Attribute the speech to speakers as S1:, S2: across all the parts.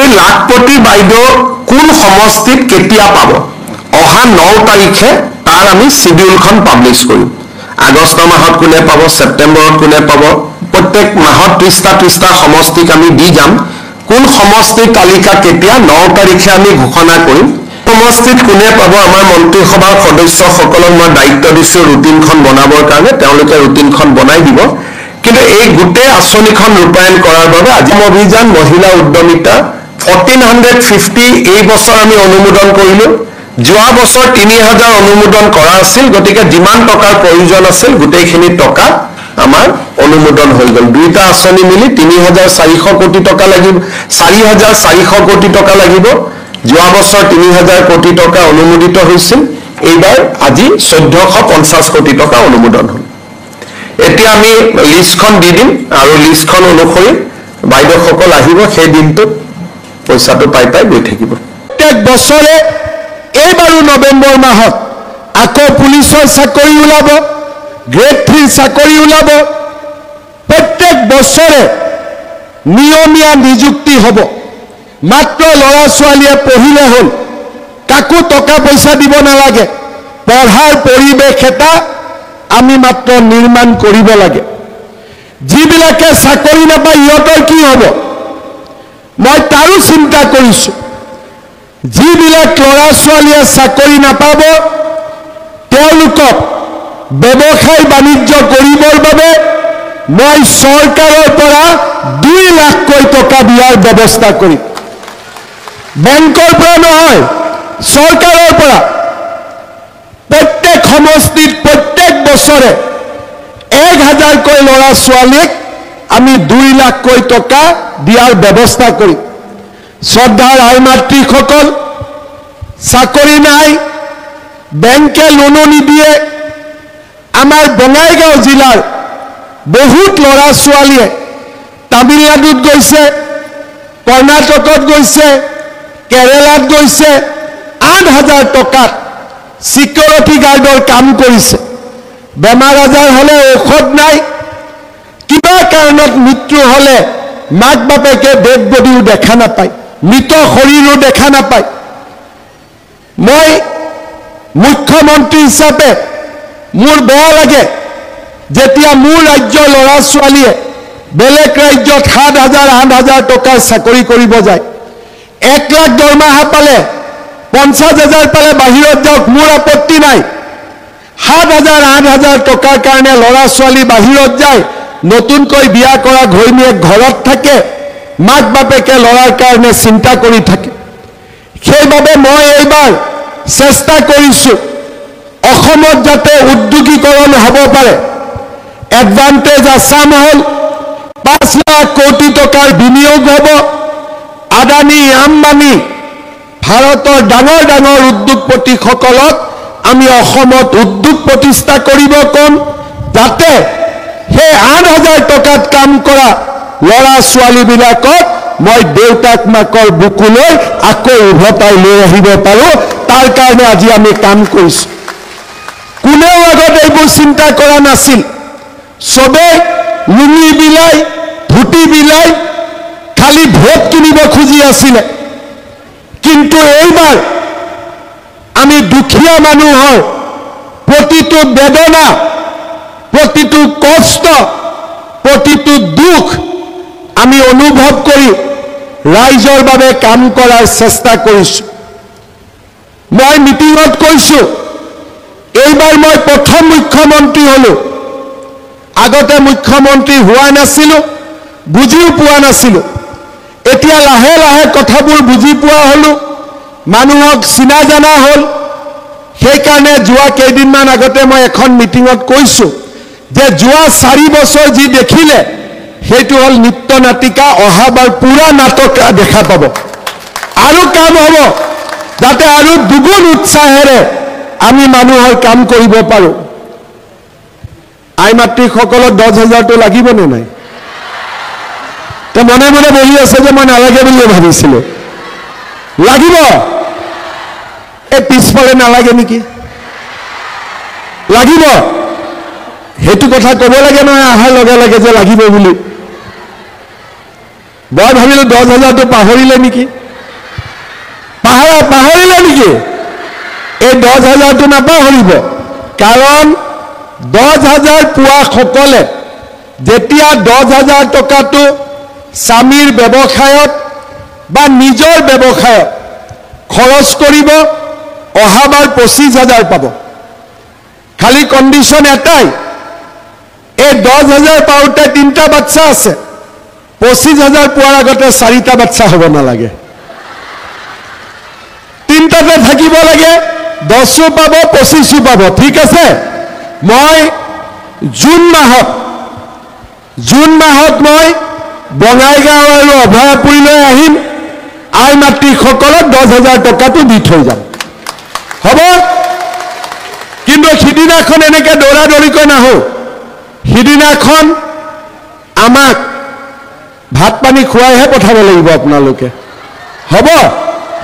S1: এই লাখপতি বাইদেউ কোন সমষ্টিত কেতিয়া পাব অহা 9 তাৰিখে তাৰ আমি শিডিউলখন পাব্লিছ কৰিম আগষ্ট মাহত কোনে পাব সেপ্টেম্বৰত কোনে পাব প্ৰত্যেক মাহত 30টা সমষ্টিক আমি দি যাম কোন সমষ্টিৰ তালিকা কেতিয়া 9 তাৰিখে আমি ঘোষণা কৰিম সমষ্টিত কোনে পাব আমাৰ মন্ত্ৰীসভাৰ সদস্যসকলক মই দায়িত্ব দিছো ৰুটিনখন বনাবৰ কাৰণে তেওঁলোকে ৰুটিনখন বনাই দিব কিন্তু এই গোটেই আঁচনিখন ৰূপায়ণ কৰাৰ বাবে আজি অভিযান মহিলা উদ্যমিতা 1450 এই বছৰ আমি অনুমোদন কৰিলো যোৱা বছৰ 3000 অনুমোদন কৰা আছিল গতিকে যিমান টকাৰ প্ৰয়োজন আছিল গোটেইখিনি টকা আমাৰ অনুমোদন হৈ গল দুইটা আঁচনি মিলি 3400 কোটি টকা লাগিব 4400 কোটি টকা লাগিব যোৱা বছৰ 3000 কোটি টকা অনুমোদিত হৈছিল এইবাৰ আজি 1450 কোটি টকা অনুমোদন হ'ল এতিয়া আমি লিষ্টখন দি দিম আৰু লিষ্টখন অনুসৰি বাইদেউসকল আহিব সেই দিনটোত পইচাটো পাই গৈ থাকিব
S2: প্ৰত্যেক বছৰে এইবাৰো নৱেম্বৰ মাহত আকৌ পুলিচৰ চাকৰি ওলাব গ্ৰেড 3 চাকৰি ওলাব প্ৰত্যেক বছৰে নিয়মীয়া নিযুক্তি হ'ব মাত্ৰ ল'ৰা ছোৱালীয়ে পঢ়িলে হ'ল কাকো টকা পইচা দিব নালাগে পঢ়াৰ পৰিৱেশ এটা আমি মাত্ৰ নিৰ্মাণ কৰিব লাগে যিবিলাকে চাকৰি নাপায় ইহঁতৰ কি হ'ব মই তাৰো চিন্তা কৰিছো যিবিলাক ল'ৰা ছোৱালীয়ে চাকৰি নাপাব তেওঁলোকক ব্যৱসায় বাণিজ্য কৰিবৰ বাবে মই চৰকাৰৰ পৰা 2 লাখকৈ টকা দিয়াৰ ব্যৱস্থা কৰিম বেংকৰ পৰা নহয় চৰকাৰৰ পৰা প্ৰত্যেক সমষ্টিত প্ৰত্যেক বছৰে 1000কৈ ল'ৰা ছোৱালীক আমি 2 লাখকৈ টকা দিয়াৰ ব্যৱস্থা কৰিম শ্ৰদ্ধাৰ আই মাতৃসকল চাকৰি নাই বেংকে লোনো নিদিয়ে আমাৰ বঙাইগাঁও জিলাৰ বহুত ল'ৰা ছোৱালীয়ে তামিলনাডুত গৈছে কৰ্ণাটকত গৈছে কেৰালাত গৈছে 8000 টকাত সিকিউৰিটি গাৰ্ডৰ কাম কৰিছে বেমাৰ আজাৰ হলে ঔষধ নাই কিবা কাৰণত মৃত্যু হলে মাক বাপেকে ডেড বডিও দেখা নাপায় মৃত শৰীৰো দেখা নাপায় মই মুখ্যমন্ত্ৰী হিচাপে মোৰ বেয়া লাগে যেতিয়া মোৰ ৰাজ্যৰ ল'ৰা ছোৱালীয়ে বেলেগ ৰাজ্যত 7000 8000 টকাৰ চাকৰি কৰিব যায় 1 লাখ দৰমহা পালে 50000 পালে বাহিৰত যাওক মোৰ আপত্তি নাই 7000 8000 টকাৰ কাৰণে ল'ৰা ছোৱালী বাহিৰত যায় নতুনকৈ বিয়া কৰা ঘৈণীয়েক ঘৰত থাকে মাক বাপেকে ল'ৰাৰ কাৰণে চিন্তা কৰি থাকে সেইবাবে মই এইবাৰ চেষ্টা কৰিছো অসমত যাতে উদ্যোগীকৰণ হ'ব পাৰে এডভান্টেজ আসাম হল 5 লাখ কোটি টকাৰ বিনিয়োগ হ'ব আদানী আম্বানী ভাৰতৰ ডাঙৰ ডাঙৰ উদ্যোগপতিসকলক আমি অসমত উদ্যোগ প্ৰতিষ্ঠা কৰিব কম যাতে সেই 8000 টকাত কাম কৰা ল'ৰা ছোৱালীবিলাকক মই দেউতাক মাকৰ বুকুলৈ আকৌ উভতাই লৈ আহিব পাৰো তাৰ কাৰণে আজি আমি কাম কৰিছো কোনেও আগত এইবোৰ চিন্তা কৰা নাছিল সবে লুঙি বিলাই ধুতি বিলাই খালি ভোট কিনিব খুজি আছিল কিন্তু এইবাৰ আমি দুখীয়া মানুহৰ প্ৰতিটো বেদনা প্ৰতিটো কষ্ট প্ৰতিটো দুখ আমি অনুভৱ কৰি ৰাইজৰ বাবে কাম কৰাৰ চেষ্টা কৰিছো মই মিটিঙত কৈছো এইবাৰ মই প্ৰথম মুখ্যমন্ত্ৰী হলো আগতে মুখ্যমন্ত্ৰী হোৱা নাছিলো বুজিও পোৱা নাছিলো এতিয়া লাহে লাহে কথাবোৰ বুজি পোৱা হলো মানুহক চিনা জানা হল সেই কাৰণে যোৱা কেইদিনমান আগতে মই এখন মিটিঙত কৈছো যে যোৱা 4 বছৰ যি দেখিলে সেইটো হল নিত্য নাটিকা অহাবাৰ পুৰা নাটক দেখা পাব আৰু কাম হ'ব যাতে আৰু দুগুণ উৎসাহেৰে আমি মানুহৰ কাম কৰিব পাৰো আই মাতৃসকলক 10000 টো লাগিব নে নাই তে মনে মনে বহি আছে যে মই নালাগে বুলি ভাবিছিলো লাগিব এই পিছফালে নালাগে নেকি লাগিব সেইটো কথা ক'ব লাগে নহয় আহাৰ লগে লগে যে লাগিব বুলি মই ভাবিলোঁ 10,000টো পাহৰিলে নেকি, পাহৰিলে নেকি? এই 10,000টো নাপাহৰিব, কাৰণ 10,000 পোৱা সকলে যেতিয়া 10,000 টকাটো স্বামীৰ ব্যৱসায়ত বা নিজৰ ব্যৱসায়ত খৰচ কৰিব, অহাবাৰ 25,000 পাব। খালি কণ্ডিশ্যন এটাই, এই 10,000 পাওঁতে 3টা বাচ্চা আছে, 25,000 পোৱাৰ আগতে 4টা বাচ্চা হ'ব নালাগে, 3টাতে থাকিব লাগে, 10ও পাব 25ও পাব। ঠিক আছে, মই জুন মাহত মই বঙাইগাঁও আৰু অভয়াপুৰীলৈ আহিম, আই মাতৃসকলক 10,000 টকাটো দি থৈ যাম, হ'ব? কিন্তু সিদিনাখন এনেকৈ দৌৰাদৌৰিকৈ নাহোঁ, সিদিনাখন আমাক ভাত পানী খুৱাইহে পঠাব লাগিব আপোনালোকে, হ'ব?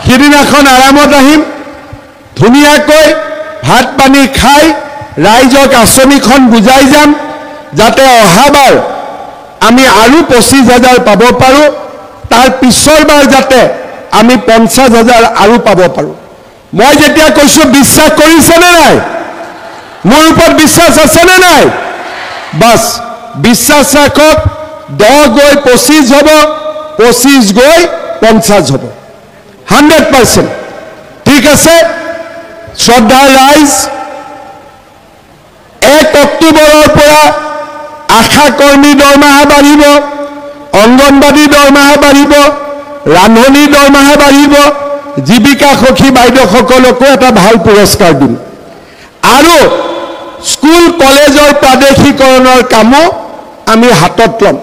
S2: সিদিনাখন আৰামত আহিম, ধুনীয়াকৈ ভাত পানী খাই ৰাইজক আঁচনিখন বুজাই যাম, যাতে অহাবাৰ আমি আৰু 25,000 পাব পাৰোঁ, তাৰ পিছৰবাৰ যাতে আমি 50,000 আৰু পাব পাৰোঁ। মই যেতিয়া কৈছোঁ, বিশ্বাস কৰিছেনে নাই? মোৰ ওপৰত বিশ্বাস আছেনে নাই? বাছ বিশ্বাস ৰাখক, 10 গৈ 25 হ'ব, 25 গৈ 50 হ'ব, 100%। ঠিক আছে, শ্ৰদ্ধাৰ ৰাইজ, 1 অক্টোবৰৰ পৰা আশা কৰ্মী দৰমহা বাঢ়িব, অংগনবাদী দৰমহা বাঢ়িব, ৰান্ধনী দৰমহা বাঢ়িব, জীৱিকা সখী বাইদেউসকলকো এটা ভাল পুৰস্কাৰ দিম, আৰু স্কুল কলেজৰ প্ৰাদেশিকৰণৰ কামো আমি হাতত ল'ম।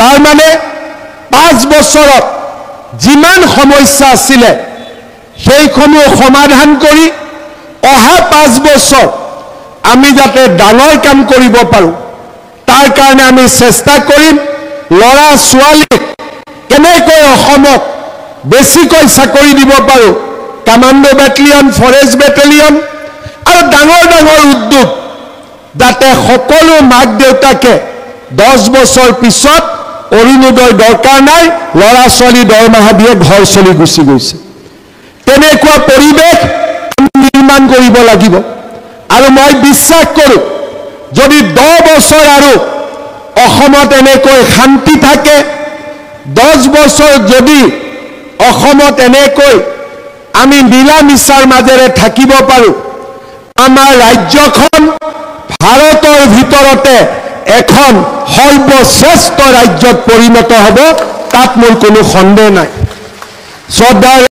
S2: তাৰমানে 5 বছৰত যিমান সমস্যা আছিলে সেইসমূহ সমাধান কৰি অহা 5 বছৰ আমি যাতে ডাঙৰ কাম কৰিব পাৰোঁ, তাৰ কাৰণে আমি চেষ্টা কৰিম। ল'ৰা ছোৱালীক কেনেকৈ অসমত বেছিকৈ চাকৰি দিব পাৰোঁ, কামাণ্ডো বেটেলিয়ন, ফৰেষ্ট বেটেলিয়ন আৰু ডাঙৰ ডাঙৰ উদ্যোগ, যাতে সকলো মাক দেউতাকে 10 বছৰ পিছত অৰুণোদয় দৰকাৰ নাই, ল'ৰা ছোৱালী দৰমহা দিয়ে ঘৰ চলি গুচি গৈছে, তেনেকুৱা পৰিৱেশ আমি নিৰ্মাণ কৰিব লাগিব। আৰু মই বিশ্বাস কৰোঁ, যদি 10 বছৰ আৰু অসমত এনেকৈ শান্তি থাকে, 10 বছৰ যদি অসমত এনেকৈ আমি মিলা মিছাৰ মাজেৰে থাকিব পাৰোঁ, আমাৰ ৰাজ্যখন ভাৰতৰ ভিতৰতে এখন সৰ্বশ্ৰেষ্ঠ ৰাজ্যত পৰিণত হ'ব, তাত মোৰ কোনো সন্দেহ নাই। শ্ৰদ্ধাৰ